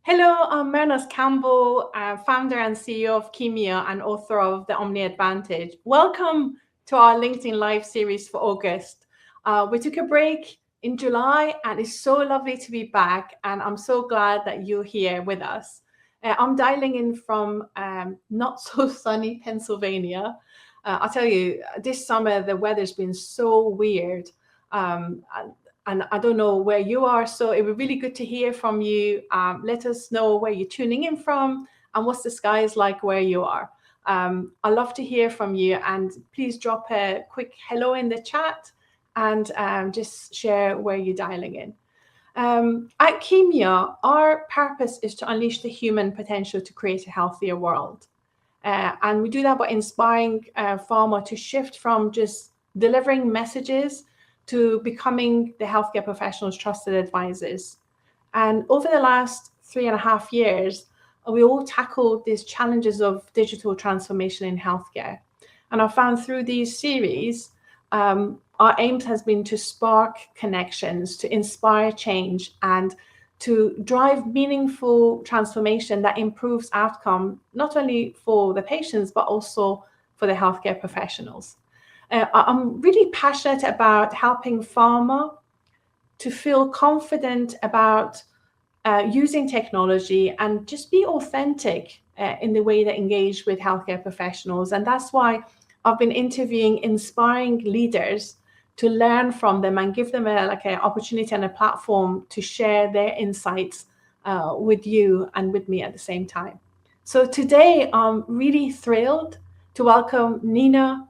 Hello, I'm Mehrnaz Campbell, founder and CEO of Chemia and author of The Omni Advantage. Welcome to our LinkedIn Live series for August. We took a break in July and it's so lovely to be back, and I'm so glad that you're here with us. I'm dialing in from not so sunny Pennsylvania. I'll tell you, this summer the weather's been so weird. And I don't know where you are, so it would be really good to hear from you. Let us know where you're tuning in from and what's the skies like where you are. I'd love to hear from you, and please drop a quick hello in the chat and just share where you're dialing in. At Chemia, our purpose is to unleash the human potential to create a healthier world. And we do that by inspiring pharma to shift from just delivering messages to becoming the healthcare professionals' trusted advisors. And over the last 3.5 years, we all tackled these challenges of digital transformation in healthcare. And I found through these series, our aim has been to spark connections, to inspire change, and to drive meaningful transformation that improves outcome, not only for the patients, but also for the healthcare professionals. I'm really passionate about helping pharma to feel confident about using technology and just be authentic in the way they engage with healthcare professionals. And that's why I've been interviewing inspiring leaders to learn from them and give them an opportunity and a platform to share their insights with you and with me at the same time. So today, I'm really thrilled to welcome Nina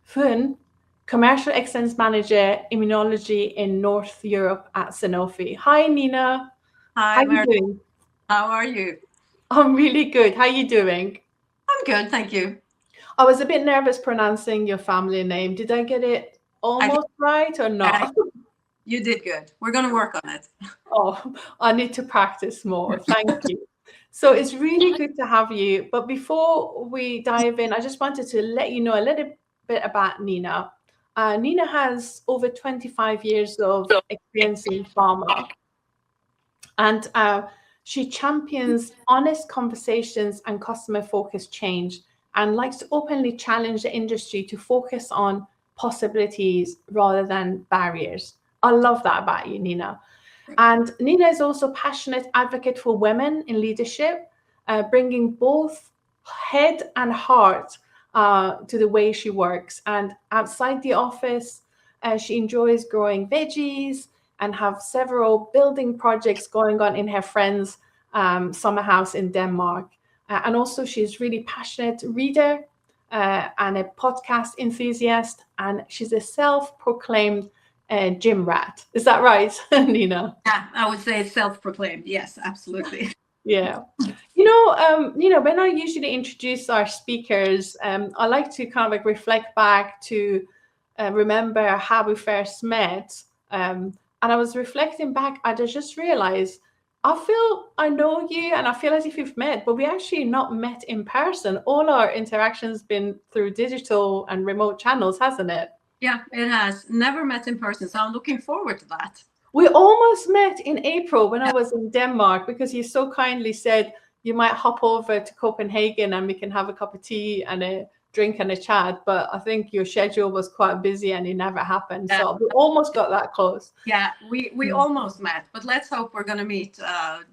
Fyhn, Commercial Excellence Manager, Immunology in North Europe at Sanofi. Hi, Nina. Hi, how are you doing? How are you? I'm really good. How are you doing? I'm good, thank you. I was a bit nervous pronouncing your family name. Did I get it almost right or not? You did good. We're going to work on it. Oh, I need to practice more. Thank you. So it's really good to have you. But before we dive in, I just wanted to let you know a little bit about Nina. Nina has over 25 years of experience in pharma, and she champions honest conversations and customer-focused change, and likes to openly challenge the industry to focus on possibilities rather than barriers. I love that about you, Nina. And Nina is also a passionate advocate for women in leadership, bringing both head and heart to the way she works. And outside the office, she enjoys growing veggies and have several building projects going on in her friend's summer house in Denmark. And also she's really passionate reader and a podcast enthusiast. And she's a self-proclaimed gym rat. Is that right, Nina? Yeah, I would say self-proclaimed. Yes, absolutely. Yeah. When I usually introduce our speakers, I like to kind of reflect back to remember how we first met. And I was reflecting back, I just realized, I feel I know you and I feel as if we've met, but we actually not met in person. All our interactions been through digital and remote channels, hasn't it? Yeah, it has. Never met in person, so I'm looking forward to that. We almost met in April when I was in Denmark, because you so kindly said you might hop over to Copenhagen and we can have a cup of tea and a drink and a chat. But I think your schedule was quite busy and it never happened. Yeah. So we almost got that close. Yeah, we almost met, but let's hope we're going to meet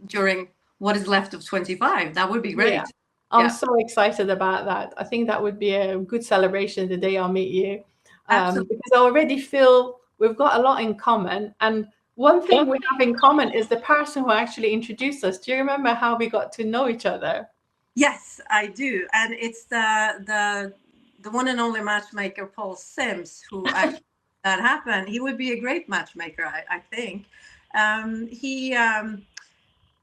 during what is left of 25. That would be great. Yeah. I'm so excited about that. I think that would be a good celebration the day I'll meet you. Because I already feel we've got a lot in common. And one thing we have in common is the person who actually introduced us. Do you remember how we got to know each other? Yes, I do. And it's the one and only matchmaker, Paul Sims, who actually that happened. He would be a great matchmaker, I think. He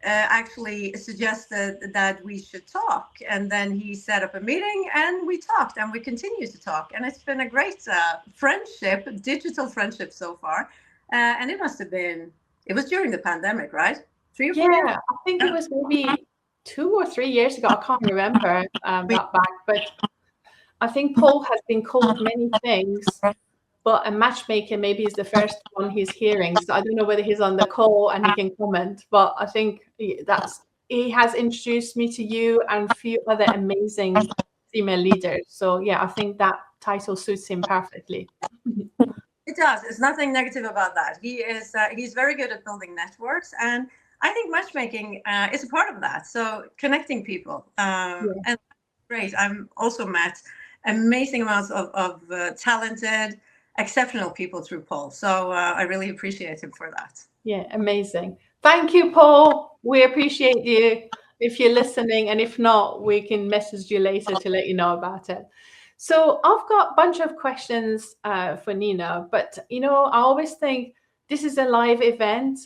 actually suggested that we should talk, and then he set up a meeting and we talked, and we continue to talk, and it's been a great friendship, digital friendship so far. And it was during the pandemic, right? 3 or 4 years? I think it was maybe 2 or 3 years ago. I can't remember that back, but I think Paul has been called many things, but a matchmaker maybe is the first one he's hearing. So I don't know whether he's on the call and he can comment, but I think he has introduced me to you and a few other amazing female leaders. So yeah, I think that title suits him perfectly. It does. It's nothing negative about that. He's very good at building networks, and I think matchmaking is a part of that. So connecting people, and great. I'm also met amazing amounts of talented, exceptional people through Paul. So I really appreciate him for that. Yeah, amazing. Thank you, Paul. We appreciate you if you're listening, and if not, we can message you later to let you know about it. So I've got a bunch of questions for Nina, but I always think this is a live event.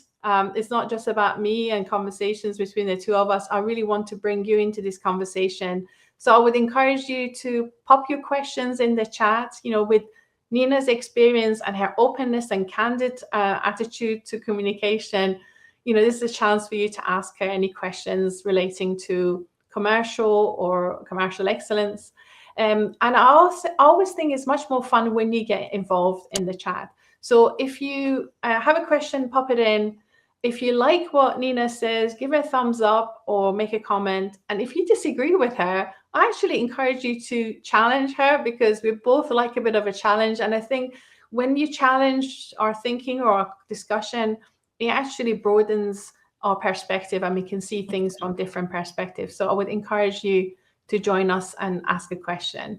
It's not just about me and conversations between the two of us. I really want to bring you into this conversation. So I would encourage you to pop your questions in the chat, with Nina's experience and her openness and candid attitude to communication. This is a chance for you to ask her any questions relating to commercial or commercial excellence. And I always think it's much more fun when you get involved in the chat. So if you have a question, pop it in. If you like what Nina says, give her a thumbs up or make a comment. And if you disagree with her, I actually encourage you to challenge her, because we both like a bit of a challenge. And I think when you challenge our thinking or our discussion, it actually broadens our perspective and we can see things from different perspectives. So I would encourage you to join us and ask a question.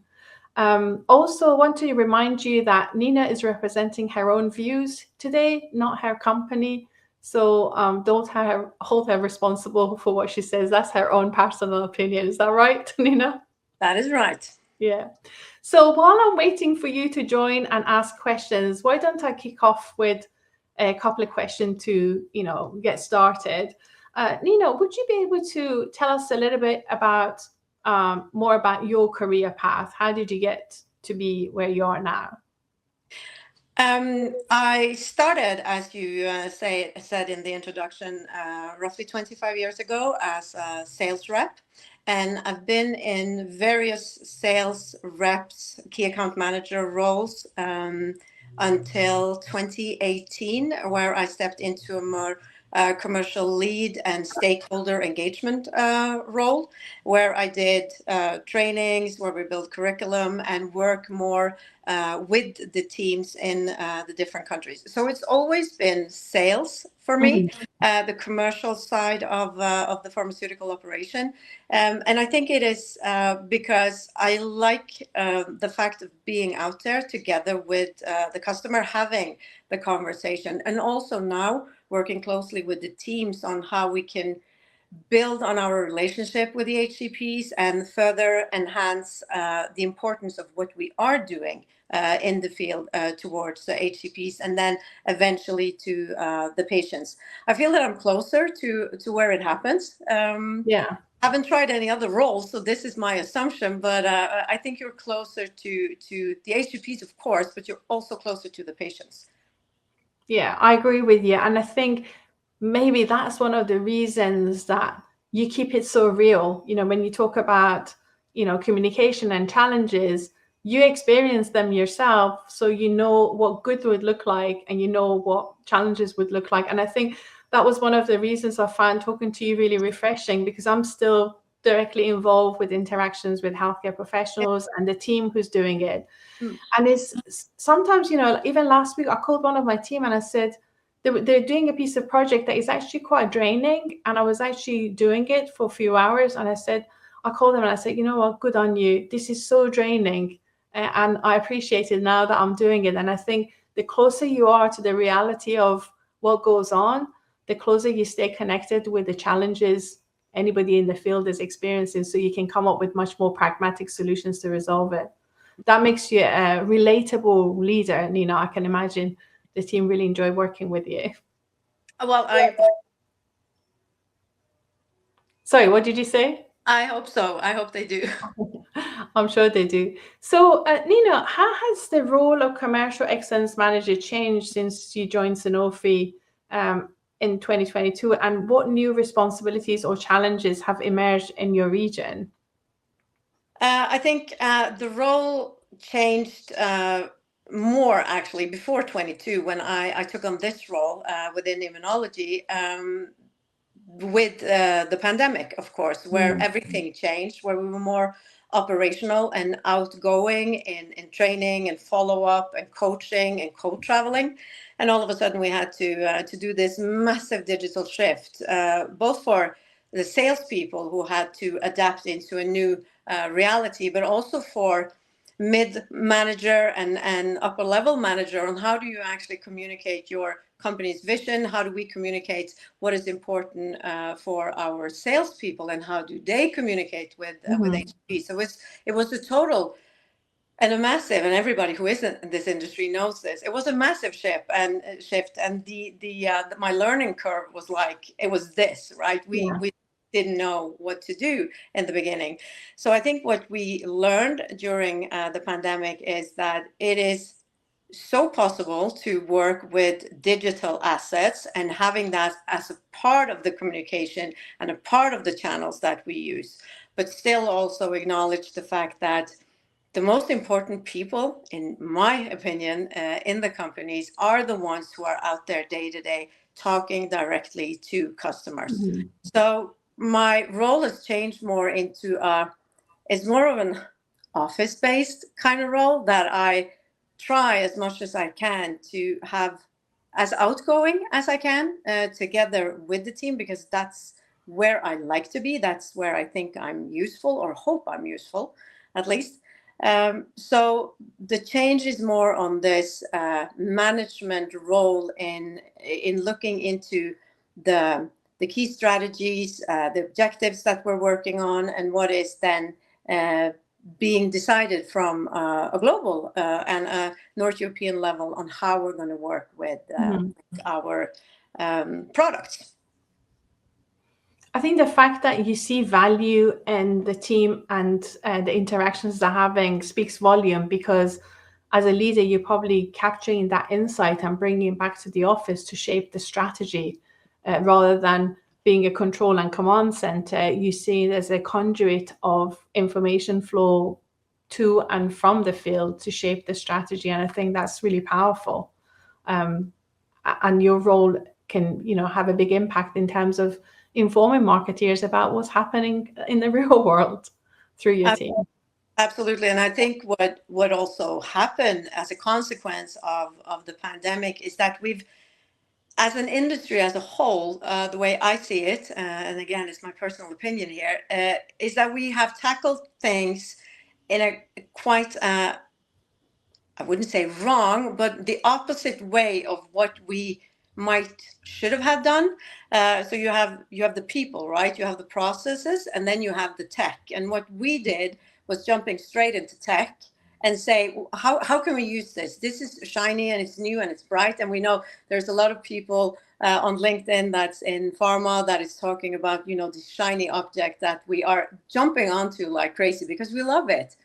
Also, I want to remind you that Nina is representing her own views today, not her company. So don't hold her responsible for what she says. That's her own personal opinion. Is that right, Nina? That is right. Yeah. So while I'm waiting for you to join and ask questions, why don't I kick off with a couple of questions to, get started. Nina, would you be able to tell us a little bit about more about your career path? How did you get to be where you are now? I started, as you said in the introduction, roughly 25 years ago as a sales rep. And I've been in various sales reps, key account manager roles until 2018, where I stepped into a more commercial lead and stakeholder engagement role, where I did trainings, where we build curriculum and work more with the teams in the different countries. So it's always been sales for me, the commercial side of the pharmaceutical operation. And I think it is because I like the fact of being out there together with the customer, having the conversation, and also now working closely with the teams on how we can build on our relationship with the HCPs and further enhance the importance of what we are doing in the field towards the HCPs and then eventually to the patients. I feel that I'm closer to where it happens. I haven't tried any other roles, so this is my assumption, but I think you're closer to the HCPs, of course, but you're also closer to the patients. Yeah, I agree with you. And I think maybe that's one of the reasons that you keep it so real. When you talk about, communication and challenges, you experience them yourself. So you know what good would look like and you know what challenges would look like. And I think that was one of the reasons I found talking to you really refreshing, because I'm still directly involved with interactions with healthcare professionals and the team who's doing it. And it's sometimes, even last week, I called one of my team and I said, they're doing a piece of project that is actually quite draining. And I was actually doing it for a few hours. And I called them and I said, you know what, good on you. This is so draining. And I appreciate it now that I'm doing it. And I think the closer you are to the reality of what goes on, the closer you stay connected with the challenges anybody in the field is experiencing. So you can come up with much more pragmatic solutions to resolve it. That makes you a relatable leader, Nina. I can imagine the team really enjoy working with you. Well, Sorry, what did you say? I hope so. I hope they do. I'm sure they do. So, Nina, how has the role of commercial excellence manager changed since you joined Sanofi in 2022? And what new responsibilities or challenges have emerged in your region? I think the role changed more actually before 22 when I took on this role within immunology. with the pandemic, of course, where everything changed, where we were more operational and outgoing in training and follow-up and coaching and co-traveling. And all of a sudden we had to do this massive digital shift, both for the salespeople who had to adapt into a new reality, but also for mid-manager and upper-level manager on how do you actually communicate your company's vision, how do we communicate what is important for our salespeople, and how do they communicate with HCP. So it was a total and a massive, and everybody who is in this industry knows this. It was a massive shift, and my learning curve was like it was this, right? We didn't know what to do in the beginning. So I think what we learned during the pandemic is that it is so possible to work with digital assets and having that as a part of the communication and a part of the channels that we use, but still also acknowledge the fact that the most important people, in my opinion, in the companies are the ones who are out there day to day talking directly to customers. So my role has changed more into it's more of an office-based kind of role that I try as much as I can to have as outgoing as I can together with the team, because that's where I like to be. That's where I think I'm useful, or hope I'm useful, at least. So the change is more on this management role in looking into the key strategies, the objectives that we're working on, and what is then being decided from a global and a North European level on how we're going to work with our products. I think the fact that you see value in the team and the interactions they're having speaks volume, because as a leader, you're probably capturing that insight and bringing it back to the office to shape the strategy rather than being a control and command center. You see it as a conduit of information flow to and from the field to shape the strategy. And I think that's really powerful. And your role can, have a big impact in terms of informing marketeers about what's happening in the real world through your team. Absolutely. And I think what also happened as a consequence of the pandemic is that we've, as an industry as a whole, the way I see it, and again, it's my personal opinion here, is that we have tackled things in a quite, I wouldn't say wrong, but the opposite way of what we should have done. So you have the people, right? You have the processes, and then you have the tech. And what we did was jumping straight into tech and say, how can we use this? This is shiny and it's new and it's bright. And we know there's a lot of people on LinkedIn that's in pharma that is talking about, this shiny object that we are jumping onto like crazy because we love it.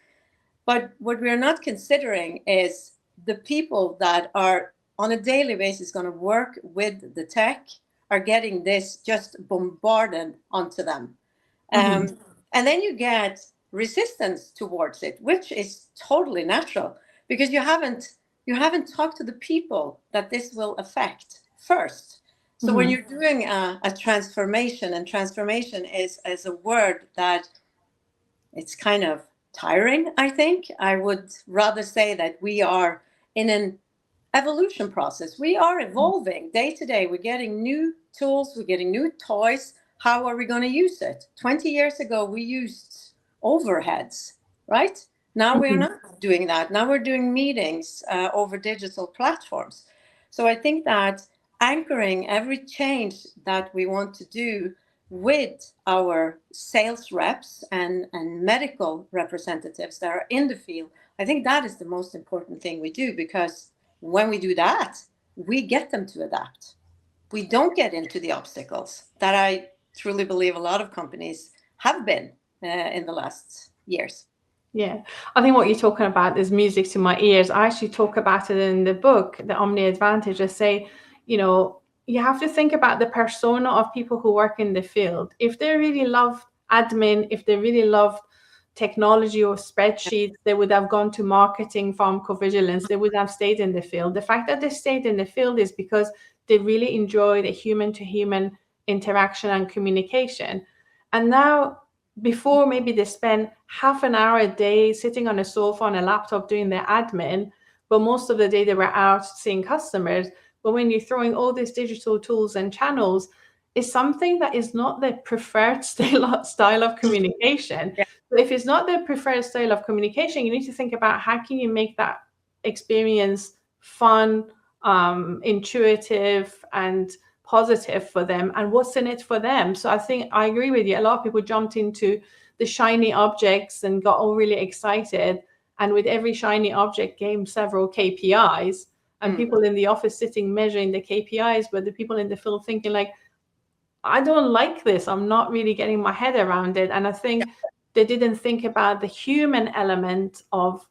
But what we're not considering is the people that are on a daily basis going to work with the tech are getting this just bombarded onto them. And then you get resistance towards it, which is totally natural, because you haven't talked to the people that this will affect first. So when you're doing a transformation, and transformation is a word that it's kind of tiring, I think. I would rather say that we are in an evolution process. We are evolving day to day. We're getting new tools, we're getting new toys. How are we going to use it? 20 years ago, we used overheads, right? Now we're not doing that. Now we're doing meetings over digital platforms. So I think that anchoring every change that we want to do with our sales reps and medical representatives that are in the field, I think that is the most important thing we do, because when we do that, we get them to adapt. We don't get into the obstacles that I truly believe a lot of companies have been in the last years. Yeah, I think what you're talking about is music to my ears. I actually talk about it in the book, The Omni Advantage. I say, you have to think about the persona of people who work in the field. If they really love admin, if they really love technology or spreadsheets, they would have gone to marketing, pharmacovigilance, they would have stayed in the field. The fact that they stayed in the field is because they really enjoy the human to human interaction and communication. And now, before maybe they spend half an hour a day sitting on a sofa on a laptop doing their admin, but most of the day they were out seeing customers. But when you're throwing all these digital tools and channels, it's something that is not the preferred style of communication. Yeah. So if it's not the preferred style of communication, you need to think about how can you make that experience fun, intuitive, and positive for them, and what's in it for them. So I think I agree with you. A lot of people jumped into the shiny objects and got all really excited. And with every shiny object came several KPIs, and people in the office sitting measuring the KPIs, but the people in the field thinking like, I don't like this. I'm not really getting my head around it. And I think they didn't think about the human element of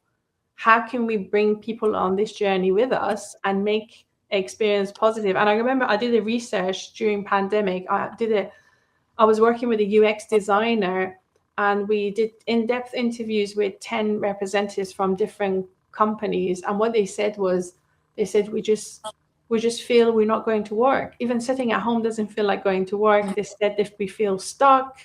how can we bring people on this journey with us and make experience positive. And I remember I did a research during pandemic. I was working with a UX designer, and we did in-depth interviews with 10 representatives from different companies. And what they said was, we just feel we're not going to work. Even sitting at home doesn't feel like going to work. They said if we feel stuck,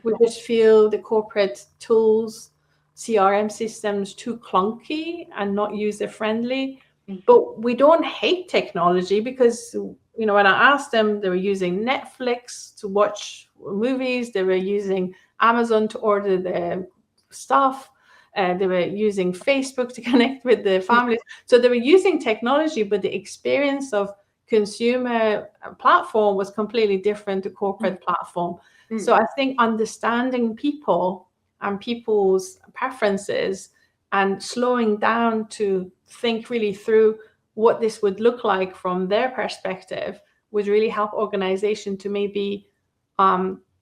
we just feel the corporate tools, CRM systems too clunky and not user-friendly. But we don't hate technology because, when I asked them, they were using Netflix to watch movies. They were using Amazon to order their stuff. They were using Facebook to connect with their families. So they were using technology, but the experience of consumer platform was completely different to corporate platform. So I think understanding people and people's preferences and slowing down to think really through what this would look like from their perspective would really help organization to maybe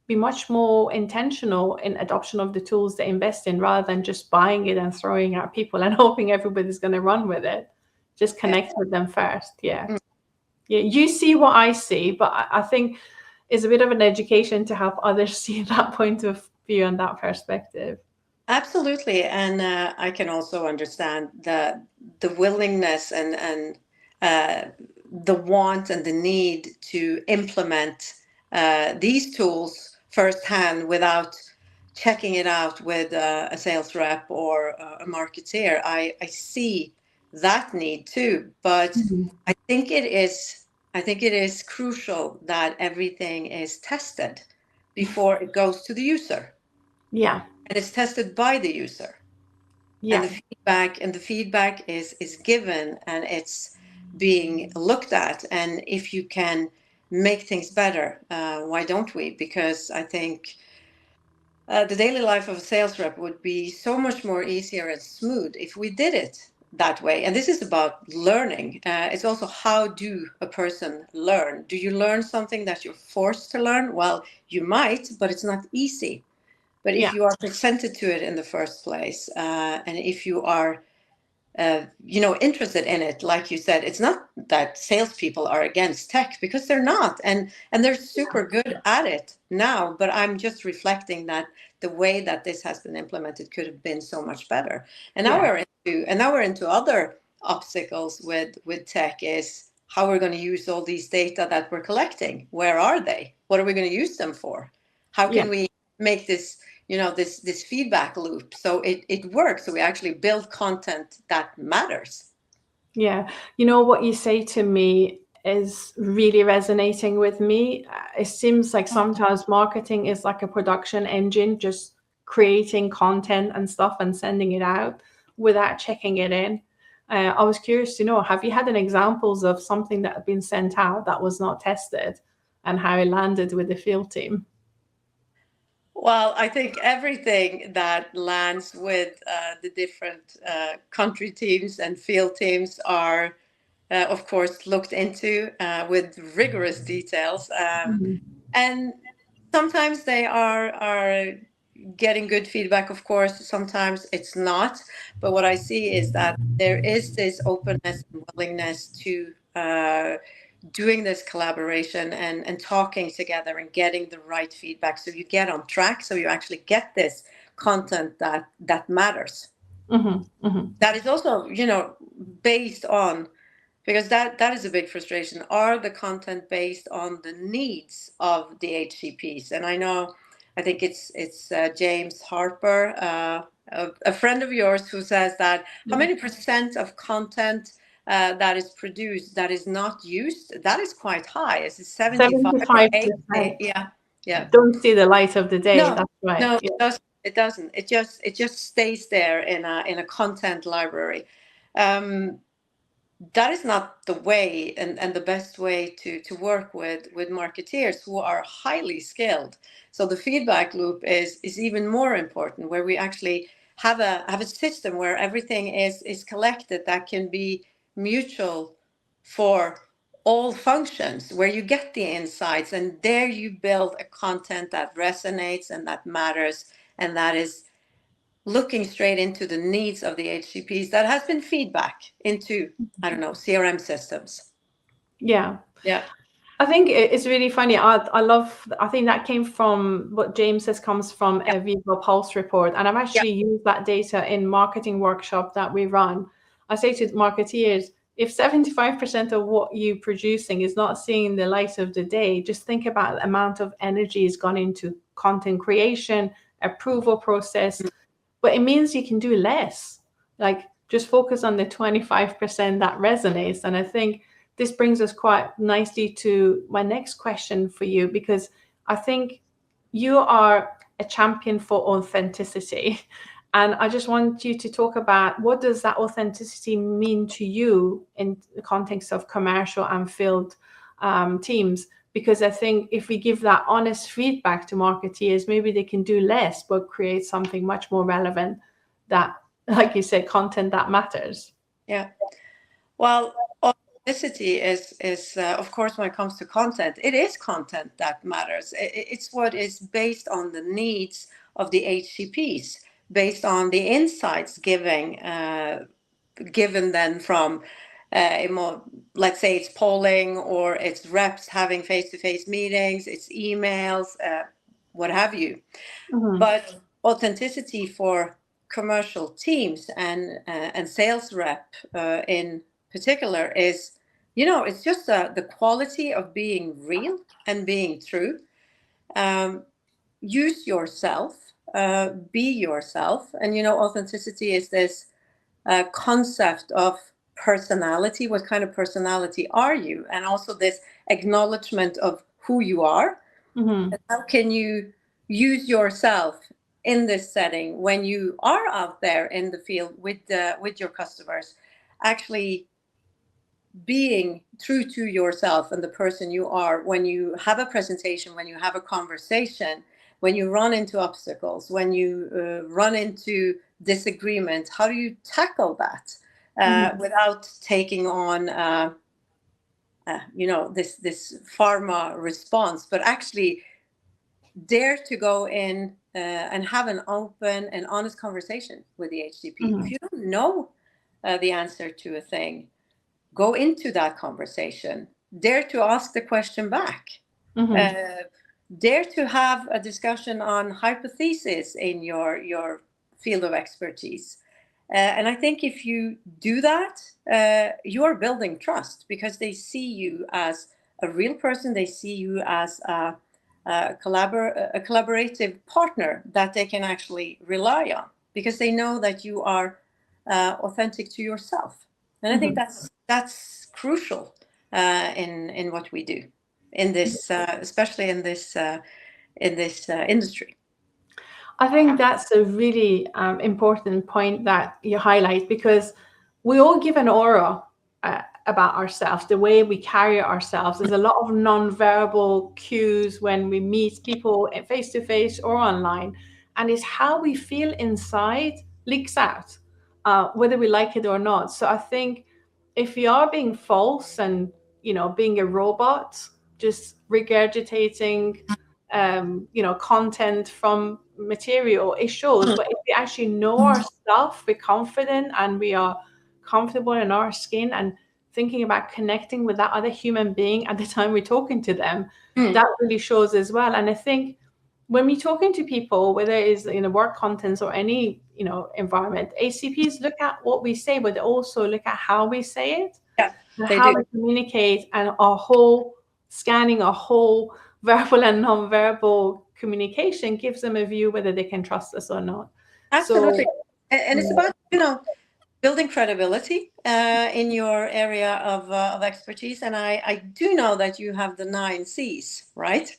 be much more intentional in adoption of the tools they invest in, rather than just buying it and throwing at people and hoping everybody's going to run with it. Just connect with them first. Yeah. You see what I see, but I think it's a bit of an education to help others see that point of view and that perspective. Absolutely. And I can also understand the willingness and the want and the need to implement these tools firsthand without checking it out with a sales rep or a marketeer. I see that need too, but I think it is crucial that everything is tested before it goes to the user. Yeah. And it's tested by the user. Yeah. And the feedback is given, and it's being looked at. And if you can make things better, why don't we? Because I think the daily life of a sales rep would be so much more easier and smooth if we did it that way. And this is about learning. It's also, how do a person learn? Do you learn something that you're forced to learn? Well, you might, but it's not easy. But if you are presented to it in the first place, and if you are, interested in it, like you said, it's not that salespeople are against tech, because they're not, and they're super good at it now. But I'm just reflecting that the way that this has been implemented could have been so much better. And now we're into other obstacles with tech, is how we're going to use all these data that we're collecting. Where are they? What are we going to use them for? How can we make this, this feedback loop so it works, so we actually build content that matters? Yeah. What you say to me is really resonating with me. It seems like sometimes marketing is like a production engine, just creating content and stuff and sending it out without checking it in. I was curious to know, have you had any examples of something that had been sent out that was not tested and how it landed with the field team? Well, I think everything that lands with the different country teams and field teams are, of course, looked into with rigorous details. And sometimes they are getting good feedback, of course. Sometimes it's not. But what I see is that there is this openness and willingness to doing this collaboration and talking together and getting the right feedback, so you get on track, so you actually get this content that matters. That is also, based on because that is a big frustration. Are the content based on the needs of the HCPs? And I think it's James Harper, a friend of yours, who says that how many percent of content that is produced that is not used, that is quite high. Is it 75 or 80? Yeah. Don't see the light of the day. No, that's right. No, it doesn't. It just stays there in a content library. That is not the way and the best way to work with marketeers who are highly skilled. So the feedback loop is even more important, where we actually have a system where everything is collected that can be mutual for all functions, where you get the insights, and there you build a content that resonates and that matters, and that is looking straight into the needs of the HCPs that has been feedback into, I don't know, CRM systems. Yeah. Yeah. I think it's really funny. I think that came from what James says, comes from a Vivo Pulse report. And I've actually used that data in marketing workshop that we run. I say to marketeers, if 75% of what you're producing is not seeing the light of the day, just think about the amount of energy has gone into content creation, approval process. But it means you can do less. Like, just focus on the 25% that resonates. And I think this brings us quite nicely to my next question for you, because I think you are a champion for authenticity. And I just want you to talk about, what does that authenticity mean to you in the context of commercial and field teams? Because I think if we give that honest feedback to marketeers, maybe they can do less, but create something much more relevant that, like you said, content that matters. Yeah. Well, authenticity is of course, when it comes to content, it is content that matters. It's what is based on the needs of the HCPs, based on the insights given then from let's say it's polling, or it's reps having face-to-face meetings, it's emails, what have you. But authenticity for commercial teams and sales rep in particular is, it's just the quality of being real and being true. Use yourself, be yourself. And authenticity is this concept of personality. What kind of personality are you? And also this acknowledgement of who you are. And how can you use yourself in this setting when you are out there in the field with your customers, actually being true to yourself and the person you are when you have a presentation, when you have a conversation, when you run into obstacles, when you run into disagreement. How do you tackle that without taking on this pharma response, but actually dare to go in and have an open and honest conversation with the HCP. If you don't know the answer to a thing, go into that conversation. Dare to ask the question back. Dare to have a discussion on hypothesis in your field of expertise. And I think if you do that, you are building trust, because they see you as a real person. They see you as a collaborative partner that they can actually rely on, because they know that you are authentic to yourself. And I think that's crucial in what we do in this, especially in this industry. I think that's a really important point that you highlight, because we all give an aura about ourselves, the way we carry ourselves. There's a lot of non-verbal cues when we meet people face-to-face or online, and it's how we feel inside leaks out, whether we like it or not. So I think if we are being false and, being a robot, just regurgitating content from material, it shows. But if we actually know our stuff, we're confident and we are comfortable in our skin and thinking about connecting with that other human being at the time we're talking to them, that really shows as well. And I think when we're talking to people, whether it's in work contents or any environment, HCPs look at what we say, but they also look at how we say it. how we communicate, and our whole scanning, our whole verbal and non-verbal communication gives them a view whether they can trust us or not. Absolutely. So, And it's about, building credibility in your area of expertise. And I do know that you have the 9 C's, right?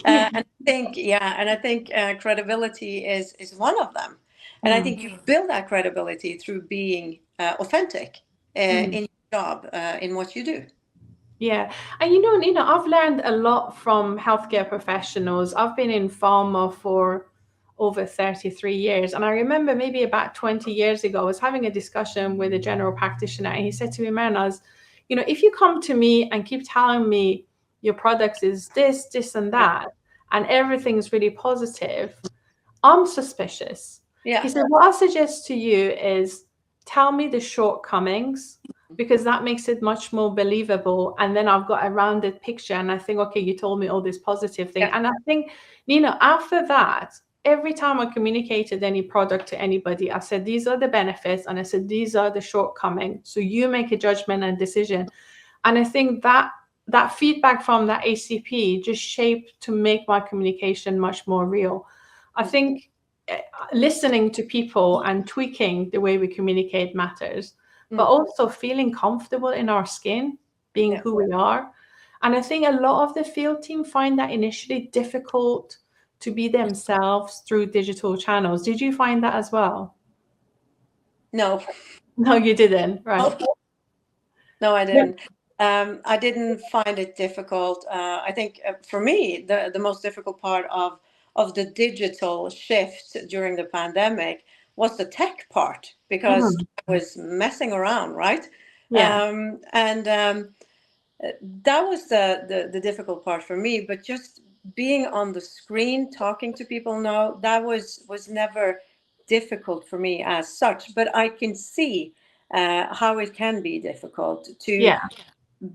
And I think credibility is one of them. And I think you build that credibility through being authentic in your job, in what you do. Yeah. And Nina, I've learned a lot from healthcare professionals. I've been in pharma for over 33 years. And I remember maybe about 20 years ago, I was having a discussion with a general practitioner, and he said to me, Mehrnaz, if you come to me and keep telling me your products is this, this, and that, and everything's really positive, I'm suspicious. Yeah. He said, what I suggest to you is tell me the shortcomings, because that makes it much more believable. And then I've got a rounded picture, and I think, okay, you told me all this positive thing. Yeah. And I think, Nina, after that, every time I communicated any product to anybody, I said, these are the benefits, and I said, these are the shortcomings. So you make a judgment and decision. And I think that feedback from that HCP just shaped to make my communication much more real. I think listening to people and tweaking the way we communicate matters, but also feeling comfortable in our skin, being who we are. And I think a lot of the field team find that initially difficult to be themselves through digital channels. Did you find that as well? No. No, you didn't, right? No, I didn't. I didn't find it difficult. I think for me, the most difficult part of the digital shift during the pandemic was the tech part, because I was messing around, right? Yeah. That was the difficult part for me. But just being on the screen, talking to people, no, that was never difficult for me as such. But I can see how it can be difficult to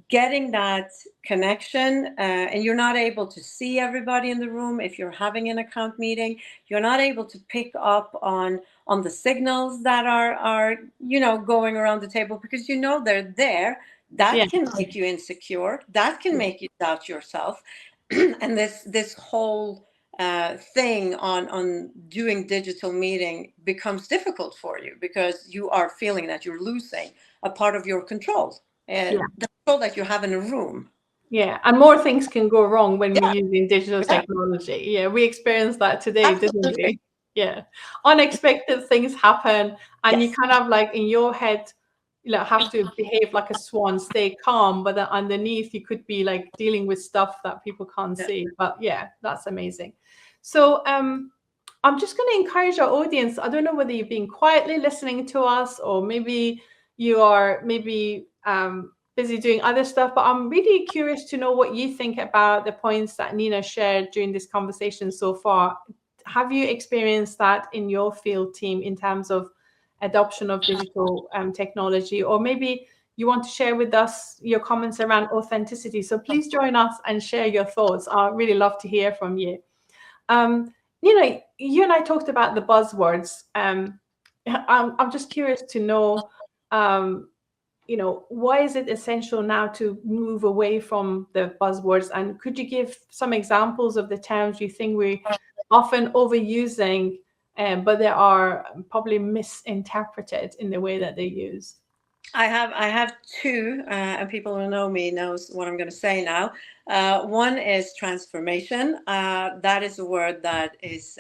getting that connection, and you're not able to see everybody in the room. If you're having an account meeting, you're not able to pick up on the signals that are going around the table, because they're there. That can make you insecure. That can make you doubt yourself. And this whole thing on doing digital meeting becomes difficult for you, because you are feeling that you're losing a part of your control. The control that you have in a room. Yeah, and more things can go wrong when we're using digital technology. Yeah, we experienced that today, didn't we? Yeah, unexpected things happen, and you kind of like in your head, have to behave like a swan, stay calm, but then underneath you could be like dealing with stuff that people can't see. But yeah, that's amazing. So I'm just going to encourage our audience. I don't know whether you've been quietly listening to us, or maybe you are busy doing other stuff, but I'm really curious to know what you think about the points that Nina shared during this conversation so far. Have you experienced that in your field team in terms of adoption of digital technology? Or maybe you want to share with us your comments around authenticity. So please join us and share your thoughts. I'd really love to hear from you. Nina, you and I talked about the buzzwords. I'm just curious to know, why is it essential now to move away from the buzzwords? And could you give some examples of the terms you think we're often overusing, but they are probably misinterpreted in the way that they're used? I have 2, and people who know me knows what I'm going to say now. One is transformation. That is a word that is,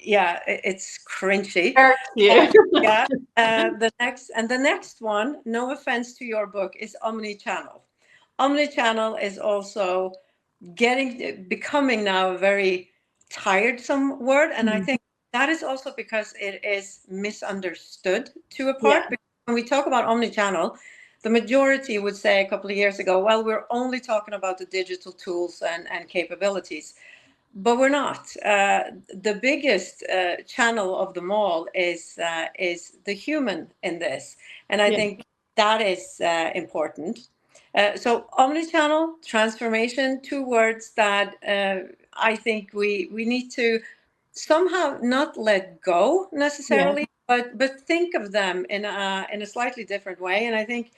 it's cringy. The next one, no offense to your book, is omnichannel. Omnichannel is also becoming now a very tiresome word, and I think that is also because it is misunderstood to a part. Because when we talk about omnichannel, the majority would say a couple of years ago, well, we're only talking about the digital tools and capabilities. But we're not. The biggest channel of them all is the human in this, and I think that is important. So omnichannel, transformation, 2 words that I think we need to somehow not let go necessarily, but think of them in a slightly different way. And I think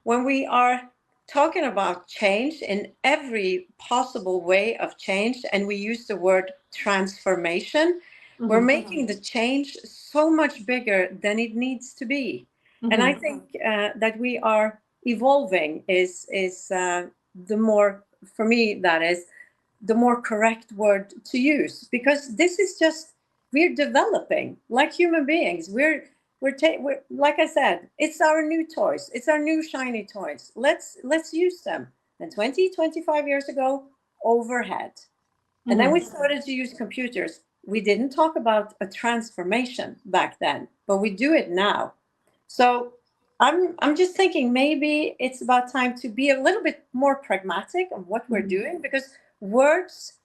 when we are talking about change in every possible way of change, and we use the word transformation, we're making the change so much bigger than it needs to be. And I think that we are evolving is the more, for me, that is the more correct word to use, because this is just, we're developing like human beings. We're like I said, it's our new toys. It's our new shiny toys. Let's use them. And 25 years ago, overhead. And then we started to use computers. We didn't talk about a transformation back then, but we do it now. So I'm just thinking maybe it's about time to be a little bit more pragmatic of what we're doing, because words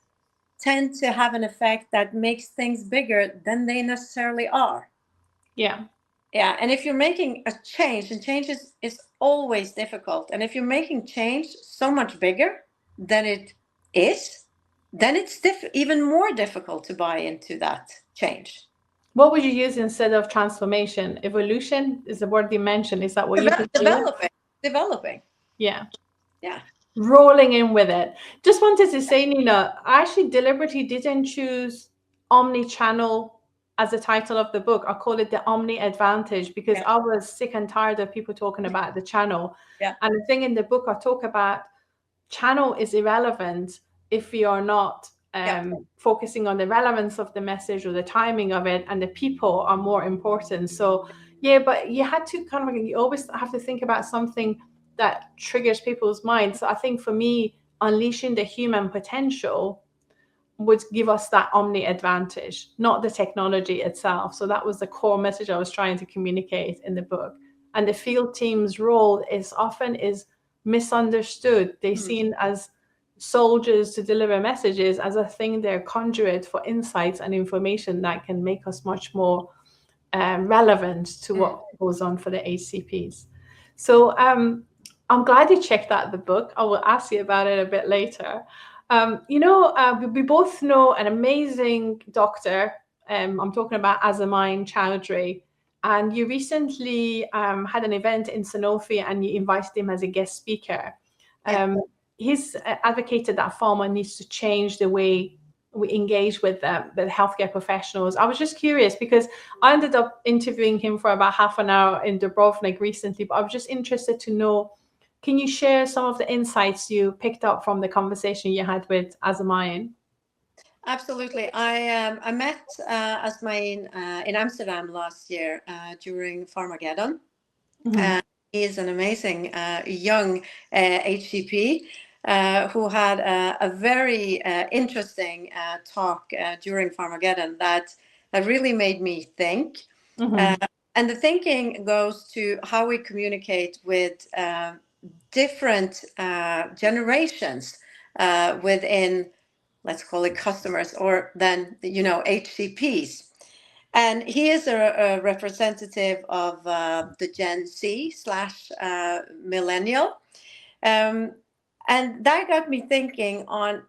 tend to have an effect that makes things bigger than they necessarily are. Yeah. Yeah, and if you're making a change, and change is always difficult, and if you're making change so much bigger than it is, then it's even more difficult to buy into that change. What would you use instead of transformation? Evolution is the word you mentioned. Is that what you think? Developing. Yeah. Yeah. Rolling in with it. Just wanted to say, Nina, I actually deliberately didn't choose omni-channel as the title of the book. I call it the Omni Advantage because I was sick and tired of people talking about the channel. Yeah. And the thing in the book, I talk about channel is irrelevant if we are not focusing on the relevance of the message or the timing of it, and the people are more important. So yeah, but you had to kind of, you always have to think about something that triggers people's minds. So I think for me, unleashing the human potential would give us that omni advantage, not the technology itself. So that was the core message I was trying to communicate in the book. And the field team's role is often misunderstood. They're seen as soldiers to deliver messages, as a thing they're conduit for insights and information that can make us much more relevant to what goes on for the HCPs. So I'm glad you checked out the book. I will ask you about it a bit later. We both know an amazing doctor. I'm talking about Azamin Chowdhury. And you recently had an event in Sanofi and you invited him as a guest speaker. He's advocated that pharma needs to change the way we engage with healthcare professionals. I was just curious because I ended up interviewing him for about half an hour in Dubrovnik recently, but I was just interested to know, can you share some of the insights you picked up from the conversation you had with Azamin? Absolutely. I met Azamin in Amsterdam last year during Pharmageddon. He is an amazing young HCP who had a very interesting talk during Pharmageddon that really made me think. And the thinking goes to how we communicate with different generations within, let's call it customers, or then, HCPs. And he is a representative of the Gen Z / millennial. And that got me thinking on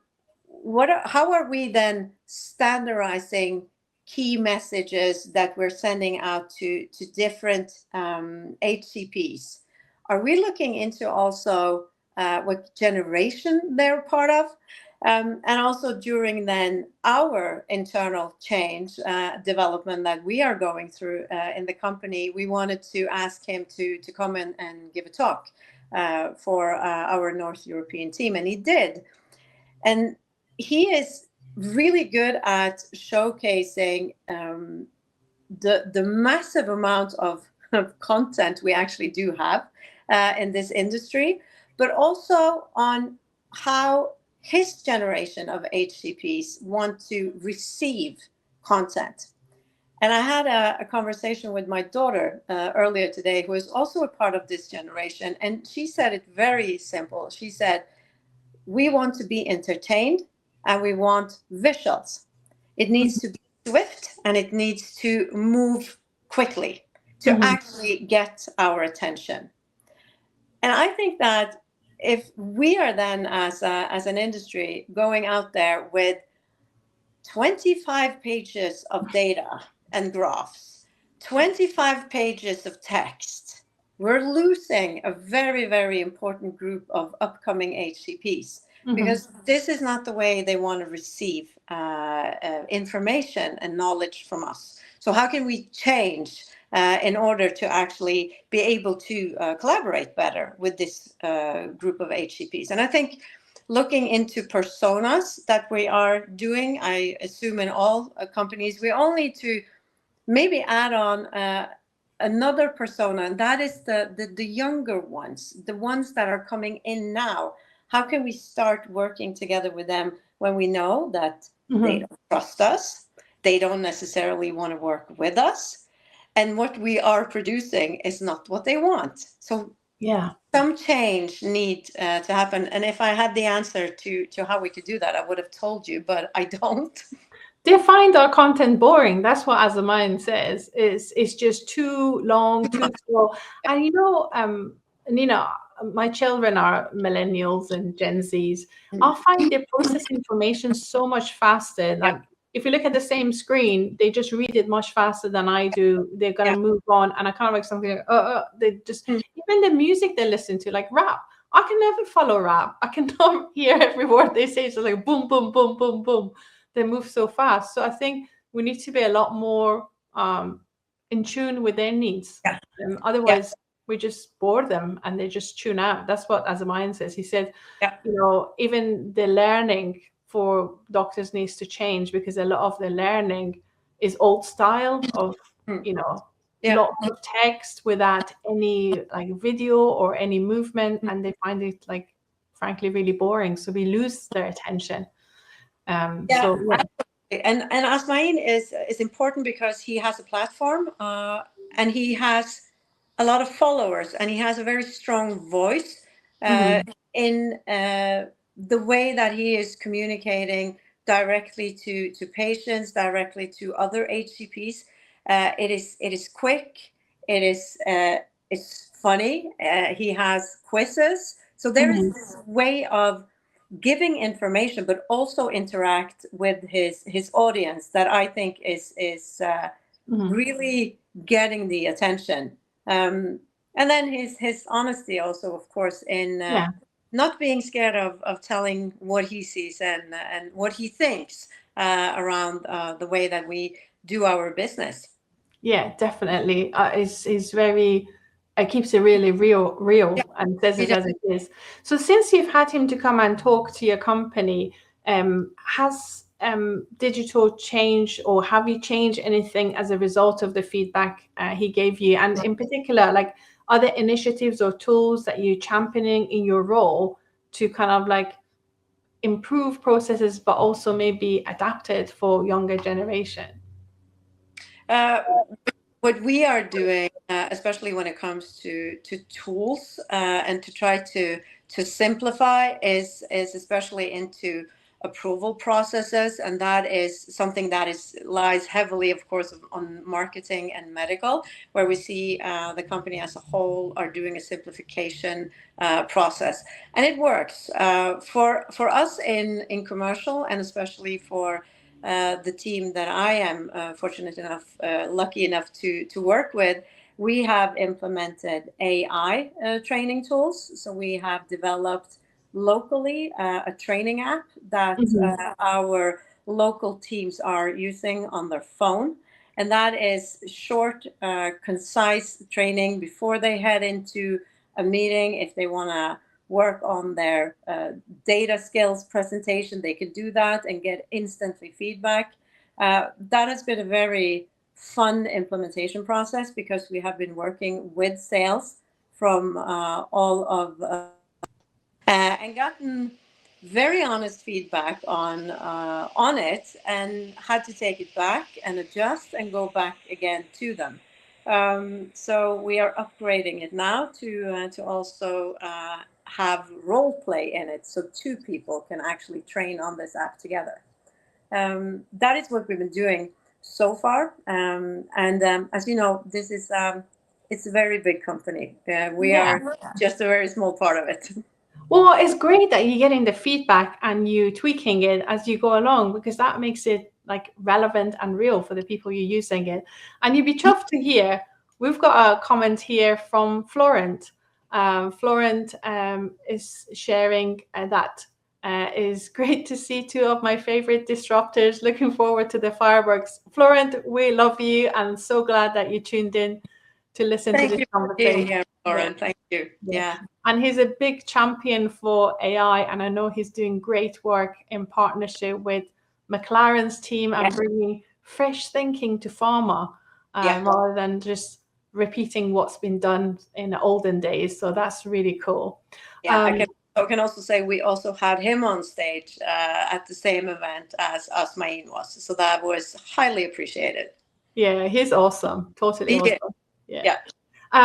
how are we then standardizing key messages that we're sending out to different HCPs? Are we looking into also what generation they're part of? And also during then our internal change development that we are going through in the company, we wanted to ask him to come in and give a talk for our North European team, and he did. And he is really good at showcasing the massive amount of content we actually do have in this industry, but also on how his generation of HCPs want to receive content. And I had a conversation with my daughter earlier today, who is also a part of this generation. And she said it very simple. She said, we want to be entertained and we want visuals. It needs to be swift and it needs to move quickly to actually get our attention. And I think that if we are then as an industry going out there with 25 pages of data and graphs, 25 pages of text, we're losing a very, very important group of upcoming HCPs, because this is not the way they want to receive information and knowledge from us. So how can we change in order to actually be able to collaborate better with this group of HCPs? And I think looking into personas that we are doing, I assume in all companies, we all need to maybe add on another persona, and that is the younger ones, the ones that are coming in now. How can we start working together with them when we know that they don't trust us, they don't necessarily want to work with us, and what we are producing is not what they want? So yeah, some change need to happen. And if I had the answer to how we could do that, I would have told you, but I don't. They find our content boring. That's what As a Mind says. It's just too long, too slow. And Nina, my children are millennials and Gen Zs. I find they process information so much faster. Like if you look at the same screen, they just read it much faster than I do. They're gonna move on, and I kind of like something like, they just even the music they listen to, like rap. I can never follow rap. I cannot hear every word they say. It's just like boom, boom, boom, boom, boom. They move so fast. So I think we need to be a lot more in tune with their needs. Otherwise, we just bore them and they just tune out. That's what As a Mind says. He said, even the learning for doctors needs to change, because a lot of the learning is old style of, lots of text without any like video or any movement, and they find it like, frankly, really boring. So we lose their attention. And Asmain is important because he has a platform and he has a lot of followers, and he has a very strong voice in the way that he is communicating directly to patients, directly to other HCPs. It is quick. It's funny. He has quizzes. So there is this way of giving information, but also interact with his audience that I think is really getting the attention. And then his honesty also, of course, in not being scared of telling what he sees and what he thinks around the way that we do our business. Yeah, definitely. It's very. It keeps it really real, and says it as it is. So since you've had him to come and talk to your company, has digital changed, or have you changed anything as a result of the feedback he gave you? And in particular, like, are there initiatives or tools that you're championing in your role to kind of like improve processes, but also maybe adapt it for younger generation? What we are doing, especially when it comes to tools and to try to simplify, is especially into approval processes, and that is something that lies heavily, of course, on marketing and medical, where we see the company as a whole are doing a simplification process, and it works for us in commercial, and especially for the team that I am lucky enough to work with. We have implemented AI training tools. So we have developed locally a training app that our local teams are using on their phone. And that is short, concise training before they head into a meeting. If they want to work on their data skills presentation, they can do that and get instantly feedback. That has been a very fun implementation process, because we have been working with sales from all of and gotten very honest feedback on it, and had to take it back and adjust and go back again to them. So we are upgrading it now to also have role play in it, so two people can actually train on this app together. That is what we've been doing so far. As you know, this is it's a very big company. We are just a very small part of it. Well, it's great that you're getting the feedback and you tweaking it as you go along, because that makes it like relevant and real for the people you're using it. And you'd be chuffed to hear we've got a comment here from Florent. Florent is sharing that is great to see two of my favorite disruptors. Looking forward to the fireworks. Florent, we love you and so glad that you tuned in to listen to this conversation. Here, Florent. Thank you. Yeah. And he's a big champion for AI, and I know he's doing great work in partnership with McLaren's team and bringing fresh thinking to pharma rather than just repeating what's been done in the olden days. So that's really cool. Yeah, I can also say we also had him on stage at the same event as Mehrnaz was. So that was highly appreciated. Yeah, he's awesome. Totally awesome. Yeah.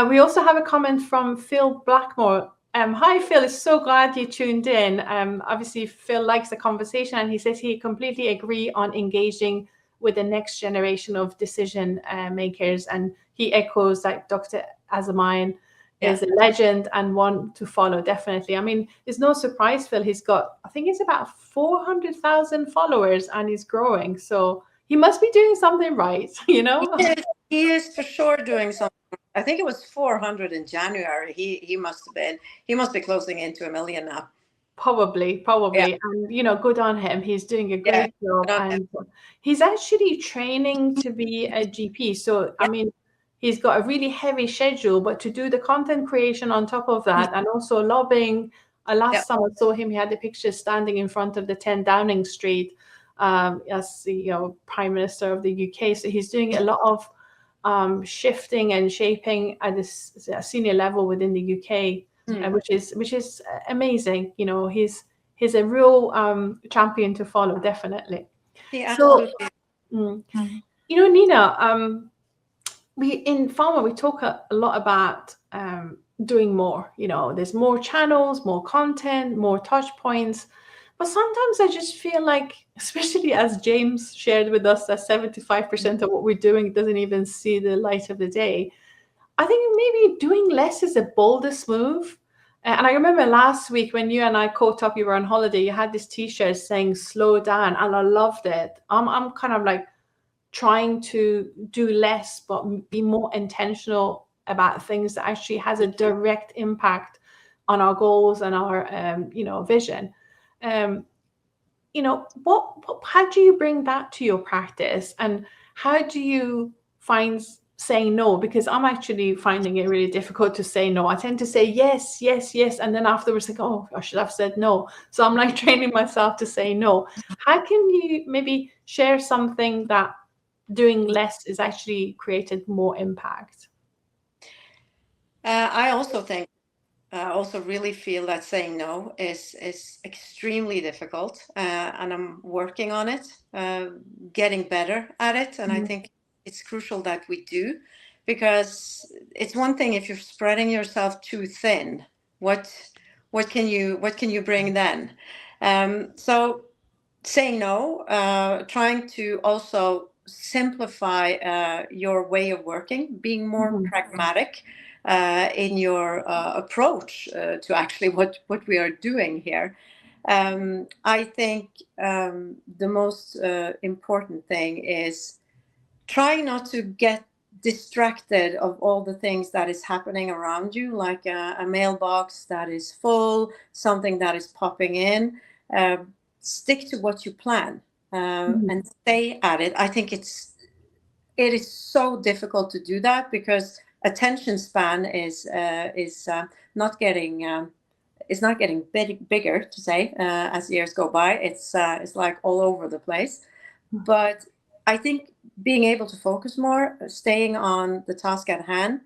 We also have a comment from Phil Blackmore. Hi, Phil. Is so glad you tuned in. Obviously, Phil likes the conversation, and he says he completely agree on engaging with the next generation of decision makers. And he echoes that Dr. Azzamine is a legend and one to follow, definitely. I mean, it's no surprise, Phil. He's got, I think it's about 400,000 followers, and he's growing. So he must be doing something right, you know? He is for sure doing something. I think it was 400 in January. He must be closing into 1 million now. Probably. And, you know, good on him. He's doing a great job. And he's actually training to be a GP. So, I mean, he's got a really heavy schedule, but to do the content creation on top of that and also lobbying. Last time I saw him, he had the picture standing in front of the 10 Downing Street as the Prime Minister of the UK. So he's doing a lot of shifting and shaping at this senior level within the UK, which is amazing. You know, he's a real champion to follow, definitely. Yeah, absolutely. So, you know, Nina, we in Pharma we talk a lot about doing more. You know, there's more channels, more content, more touch points. But sometimes I just feel like, especially as James shared with us, that 75% of what we're doing doesn't even see the light of the day. I think maybe doing less is the boldest move. And I remember last week when you and I caught up, you were on holiday, you had this T-shirt saying slow down, and I loved it. I'm kind of like trying to do less, but be more intentional about things that actually has a direct impact on our goals and our, vision. You know, how do you bring that to your practice, and how do you find saying no? Because I'm actually finding it really difficult to say no. I tend to say yes, and then afterwards like, oh, I should have said no. So I'm like training myself to say no. How can you maybe share something that doing less is actually created more impact? I also really feel that saying no is extremely difficult, and I'm working on it, getting better at it. And I think it's crucial that we do, because it's one thing if you're spreading yourself too thin. What can you bring then? So saying no, trying to also simplify your way of working, being more pragmatic in your approach to actually what we are doing here. I think the most important thing is try not to get distracted of all the things that is happening around you, like a mailbox that is full, something that is popping in. Stick to what you plan and stay at it. I think it is so difficult to do that, because attention span is not getting bigger, to say, as years go by. It's like all over the place. But I think being able to focus more, staying on the task at hand,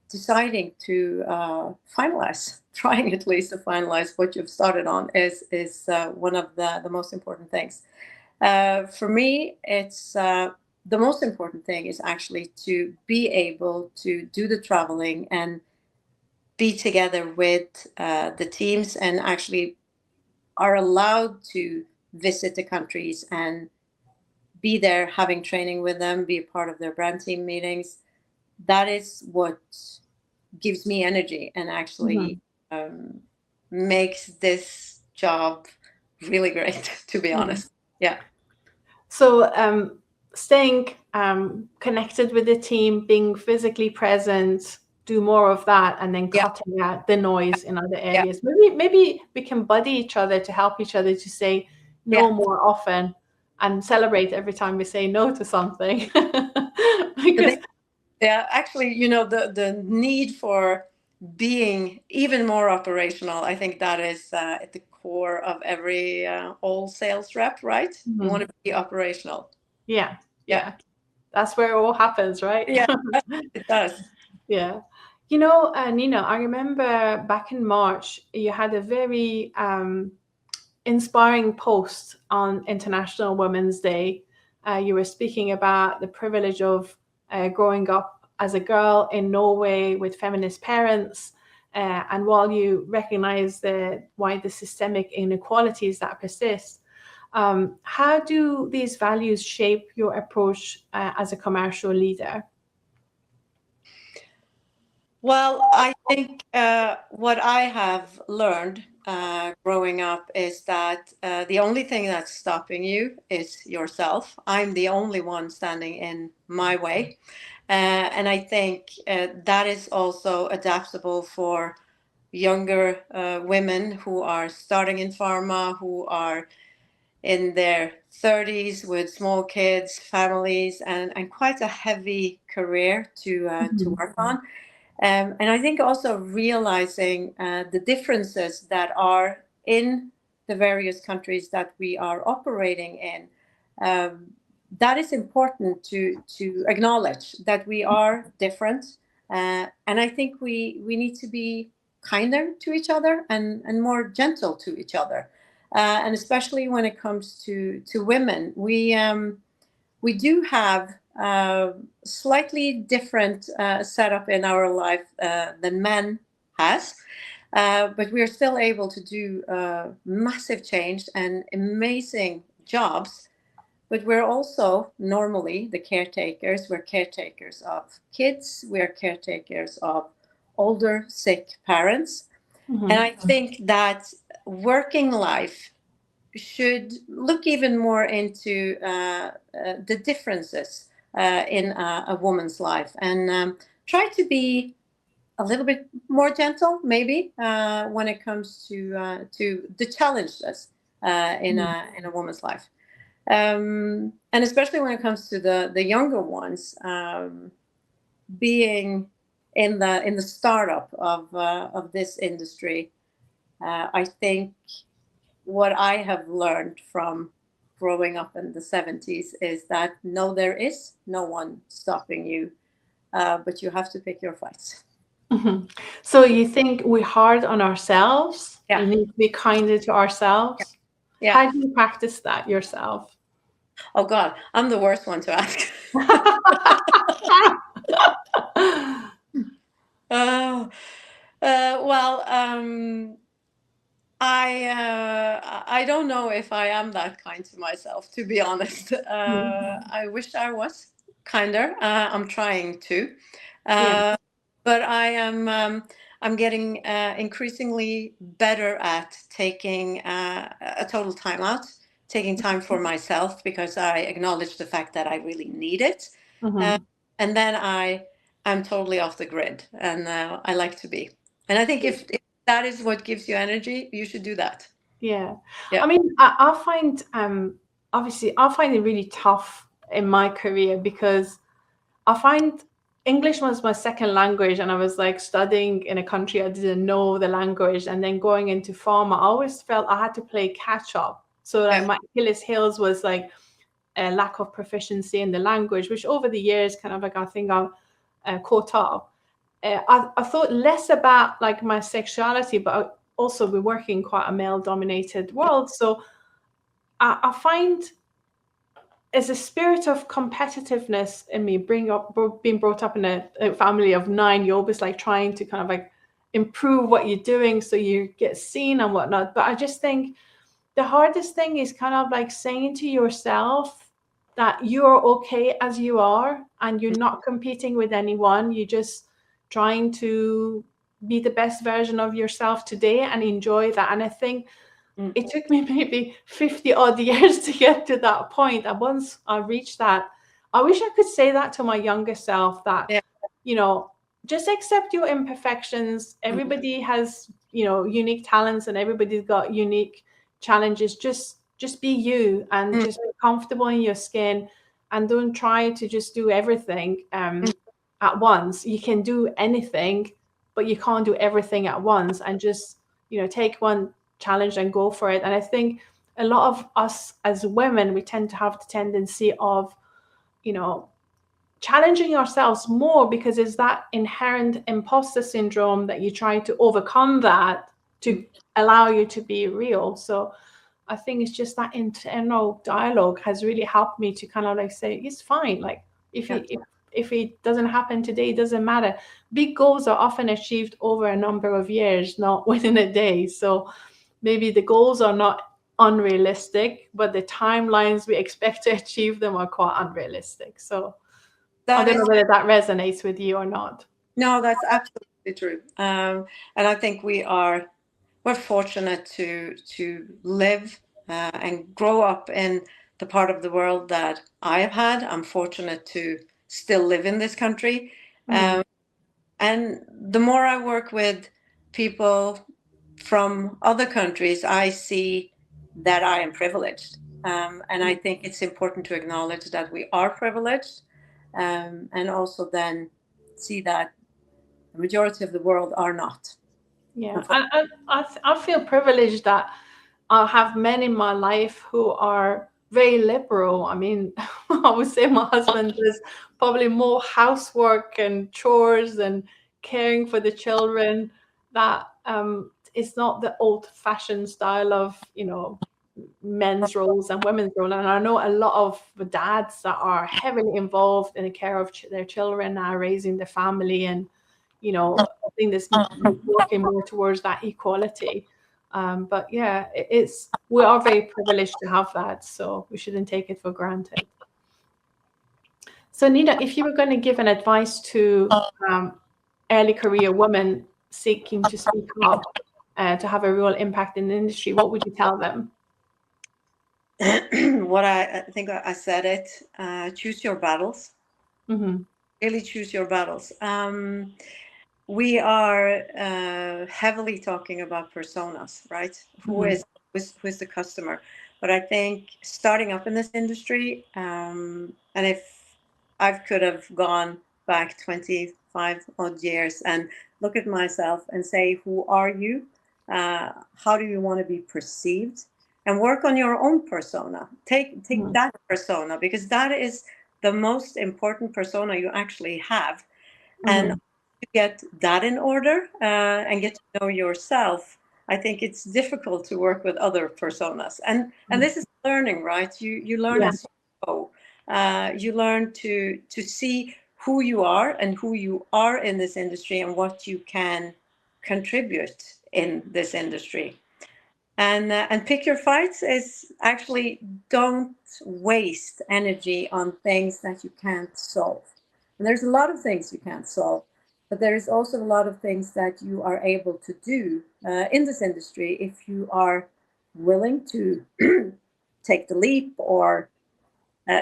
deciding to trying at least to finalize what you've started on is one of the most important things. For me, it's the most important thing is actually to be able to do the traveling and be together with the teams, and actually are allowed to visit the countries and be there, having training with them, be a part of their brand team meetings. That is what gives me energy and actually makes this job really great, to be honest. Yeah. So staying connected with the team, being physically present, do more of that, and then cutting out the noise in other areas. Maybe we can buddy each other to help each other to say no more often and celebrate every time we say no to something. Because actually, the need for being even more operational, I think that is at the core of every all sales rep, right? You want to be operational. Yeah. That's where it all happens, right? Yeah, it does. Yeah. Nina, I remember back in March, you had a very inspiring post on International Women's Day. You were speaking about the privilege of growing up as a girl in Norway with feminist parents. And while you recognize why the systemic inequalities that persist, how do these values shape your approach as a commercial leader? Well, I think what I have learned growing up is that the only thing that's stopping you is yourself. I'm the only one standing in my way. And I think that is also adaptable for younger women who are starting in pharma, who are in their 30s with small kids, families, and quite a heavy career to work on. And I think also realizing the differences that are in the various countries that we are operating in, that is important to acknowledge that we are different. And I think we need to be kinder to each other and more gentle to each other. And especially when it comes to women, we do have slightly different setup in our life than men has, but we are still able to do massive change and amazing jobs. But we're also normally the caretakers. We're caretakers of kids. We're caretakers of older, sick parents. And I think that working life should look even more into the differences in a woman's life and try to be a little bit more gentle, maybe, when it comes to the challenges in a woman's life. And especially when it comes to the younger ones, being in the startup of this industry, I think what I have learned from growing up in the 70s is that no, there is no one stopping you, but you have to pick your fights. So you think we're hard on ourselves? We need to be kinder to ourselves? Yeah. How do you practice that yourself? Oh God, I'm the worst one to ask. I don't know if I am that kind to myself, to be honest. I wish I was kinder. I'm trying to, but I'm getting increasingly better at taking a total time out, taking time for myself, because I acknowledge the fact that I really need it, and then I'm totally off the grid, and I like to be. And I think if that is what gives you energy, you should do that. Yeah. I mean, I find obviously I find it really tough in my career because I find English was my second language, and I was like studying in a country I didn't know the language, and then going into pharma, I always felt I had to play catch up. So like my Achilles heels was like a lack of proficiency in the language, which over the years kind of like I think I've caught up. I thought less about like my sexuality, but also we're working in quite a male-dominated world. So I find there's a spirit of competitiveness in me. Being brought up in a family of 9, you're always like trying to kind of like improve what you're doing so you get seen and whatnot. But I just think the hardest thing is kind of like saying to yourself that you are okay as you are and you're not competing with anyone. You're just trying to be the best version of yourself today and enjoy that. And I think it took me maybe 50 odd years to get to that point. And once I reached that, I wish I could say that to my younger self, that, you know, just accept your imperfections. Everybody has, you know, unique talents, and everybody's got unique challenges. Just be you, and just be comfortable in your skin, and don't try to just do everything at once. You can do anything, but you can't do everything at once. And just, you know, take one challenge and go for it. And I think a lot of us as women, we tend to have the tendency of, you know, challenging ourselves more, because it's that inherent imposter syndrome that you try to overcome that to allow you to be real. So I think it's just that internal dialogue has really helped me to kind of like say, it's fine. Like if it doesn't happen today, it doesn't matter. Big goals are often achieved over a number of years, not within a day. So maybe the goals are not unrealistic, but the timelines we expect to achieve them are quite unrealistic. So I don't know whether that resonates with you or not. No, that's absolutely true. And I think we're fortunate to live and grow up in the part of the world that I have had. I'm fortunate to still live in this country. And the more I work with people from other countries, I see that I am privileged. And I think it's important to acknowledge that we are privileged, and also then see that the majority of the world are not. Yeah, I feel privileged that I have men in my life who are very liberal. I mean, I would say my husband does probably more housework and chores and caring for the children. That it's not the old-fashioned style of, you know, men's roles and women's roles. And I know a lot of the dads that are heavily involved in the care of their children now, raising the family, and, you know, I think there's working more towards that equality. But yeah, we are very privileged to have that, so we shouldn't take it for granted. So Nina, if you were going to give an advice to early career women seeking to speak up to have a real impact in the industry, what would you tell them? What I think I said it, choose your battles. Really choose your battles. We are heavily talking about personas, right? Who is the customer? But I think starting up in this industry, and if I could have gone back 25 odd years and look at myself and say, who are you? How do you want to be perceived? And work on your own persona. Take that persona, because that is the most important persona you actually have. And to get that in order and get to know yourself, I think it's difficult to work with other personas. And this is learning, right? You learn as you go. You learn to see who you are and who you are in this industry and what you can contribute in this industry. And pick your fights is actually don't waste energy on things that you can't solve. And there's a lot of things you can't solve, but there is also a lot of things that you are able to do in this industry if you are willing to take the leap or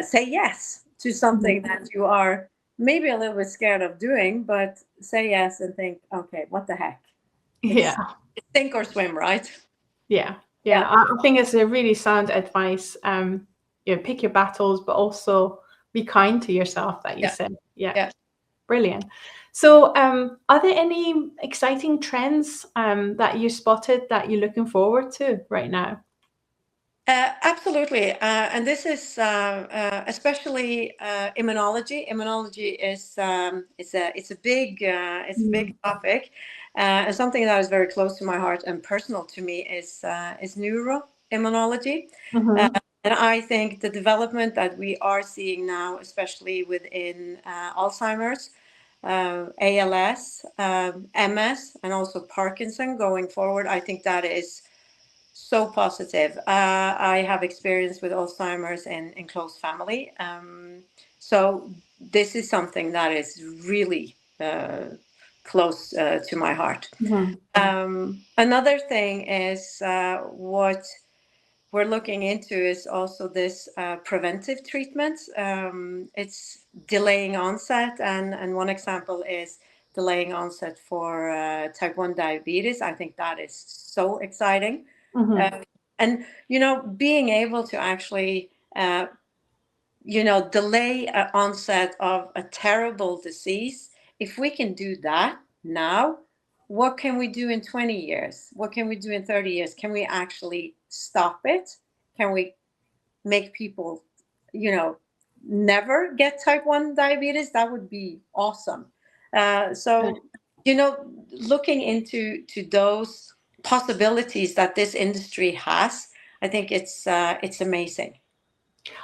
say yes to something that you are maybe a little bit scared of doing, but say yes and think, okay, what the heck? It's sink or swim, right? Yeah. I think it's a really sound advice. You know, pick your battles, but also be kind to yourself, that you said. Yeah. Brilliant. So are there any exciting trends that you spotted that you're looking forward to right now? Absolutely. And this is especially immunology. Immunology is it's a big topic. And something that is very close to my heart and personal to me is neuroimmunology. And I think the development that we are seeing now, especially within Alzheimer's, ALS, MS, and also Parkinson going forward, I think that is so positive. I have experience with Alzheimer's in close family. So this is something that is really close to my heart. Another thing is what we're looking into is also this preventive treatment. It's delaying onset, and one example is delaying onset for type 1 diabetes. I think that is so exciting. Mm-hmm. And, being able to actually, delay onset of a terrible disease, if we can do that now, what can we do in 20 years? What can we do in 30 years? Can we actually stop it? Can we make people, never get type 1 diabetes? That would be awesome. So, looking into those possibilities that this industry has, I think it's amazing.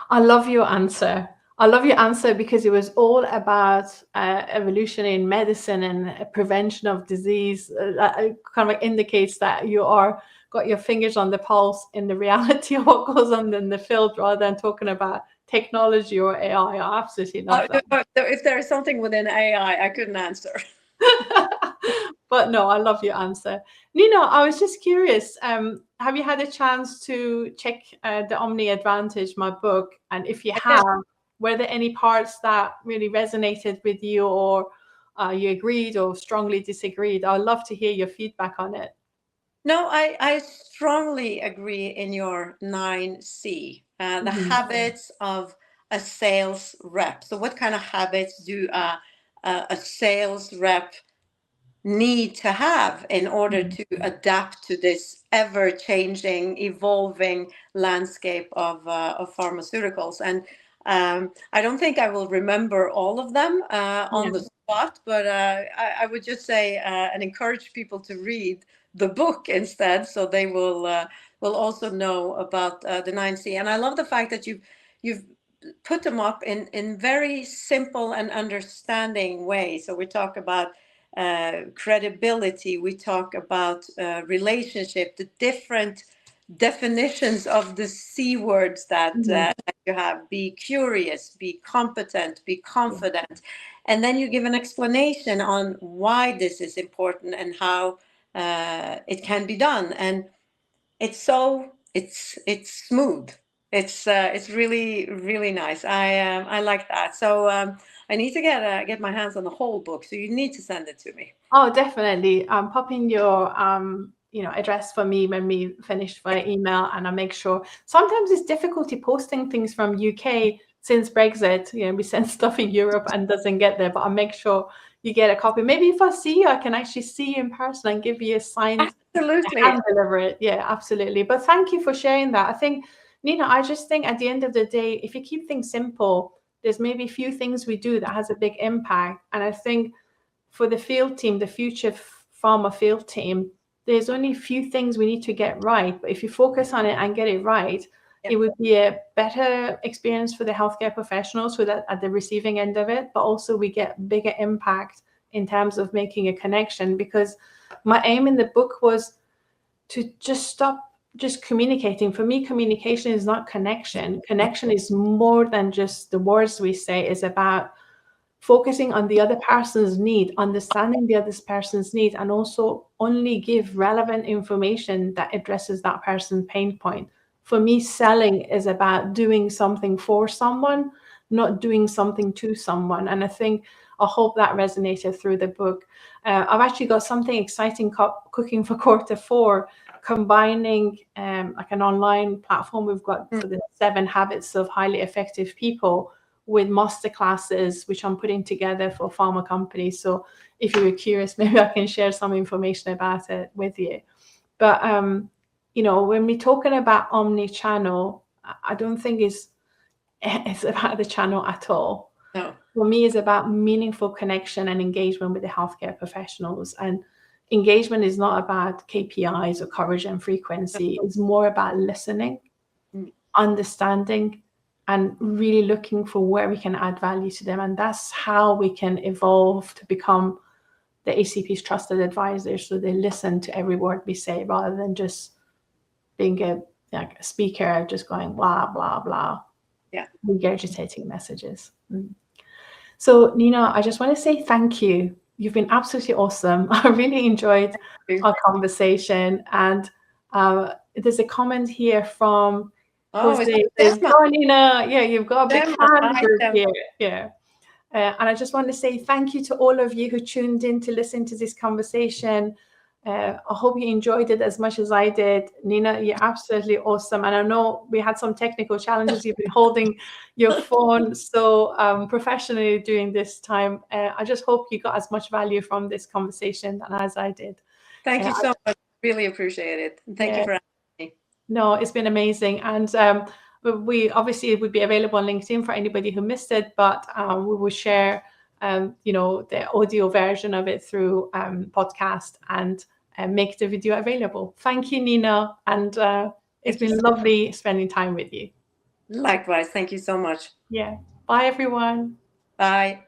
I love your answer. I love your answer because it was all about evolution in medicine and prevention of disease. That kind of indicates that you are got your fingers on the pulse in the reality of what goes on in the field, rather than talking about technology or AI. I absolutely love that. If there is something within AI, I couldn't answer. But no, I love your answer. Nina, I was just curious, have you had a chance to check the Omni Advantage, my book? And if you have, were there any parts that really resonated with you, or you agreed or strongly disagreed? I'd love to hear your feedback on it. No, I strongly agree in your 9C, the habits of a sales rep. So what kind of habits do a sales rep need to have in order to adapt to this ever-changing, evolving landscape of pharmaceuticals? And I don't think I will remember all of them on the spot, but I would just say and encourage people to read the book instead, so they will also know about the 9C. And I love the fact that you've put them up in very simple and understanding ways. So we talk about credibility, we talk about relationship, the different definitions of the C words that you have: be curious, be competent, be confident. And then you give an explanation on why this is important and how it can be done. And it's smooth. It's really, really nice. I like that. So I need to get my hands on the whole book. So you need to send it to me. Oh, definitely. Pop in your address for me when we finish via email, and I'll make sure. Sometimes it's difficulty posting things from UK since Brexit. We send stuff in Europe and doesn't get there, but I'll make sure you get a copy. Maybe if I see you, I can actually see you in person and give you a signed and deliver it. Yeah, absolutely. But thank you for sharing that. I think, Nina, I just think at the end of the day, if you keep things simple, there's maybe a few things we do that has a big impact. And I think for the field team, the future pharma field team, there's only a few things we need to get right. But if you focus on it and get it right, it would be a better experience for the healthcare professionals that at the receiving end of it, but also we get bigger impact in terms of making a connection. Because my aim in the book was to just stop just communicating. For me, communication is not connection. Connection is more than just the words we say. It's about focusing on the other person's need, understanding the other person's need, and also only give relevant information that addresses that person's pain point. For me, selling is about doing something for someone, not doing something to someone. And I hope that resonated through the book. I've actually got something exciting cooking for Q4, combining like an online platform we've got for the 7 habits of highly effective people with masterclasses, which I'm putting together for pharma companies. So if you were curious, maybe I can share some information about it with you. But, when we're talking about omni-channel, I don't think it's about the channel at all. No. For me, it's about meaningful connection and engagement with the healthcare professionals. And engagement is not about KPIs or coverage and frequency. It's more about listening, understanding, and really looking for where we can add value to them. And that's how we can evolve to become the HCP's trusted advisors. So they listen to every word we say, rather than just being a speaker, just going blah, blah, blah. Yeah. Regurgitating messages. So Nina, I just want to say thank you. You've been absolutely awesome. I really enjoyed our conversation. And There's a comment here from Oh, Jose. it's Nina, yeah, you've got a big fan group here. Yeah. And I just want to say thank you to all of you who tuned in to listen to this conversation. I hope you enjoyed it as much as I did. Nina, you're absolutely awesome. And I know we had some technical challenges. You've been holding your phone so professionally during this time. I just hope you got as much value from this conversation as I did. Thank you so much. Really appreciate it. Thank you for having me. No, it's been amazing. And we obviously would be available on LinkedIn for anybody who missed it, but we will share, the audio version of it through podcast and make the video available. Thank you, Nina. And it's been lovely spending time with you. Likewise. Thank you so much. Yeah. Bye, everyone. Bye.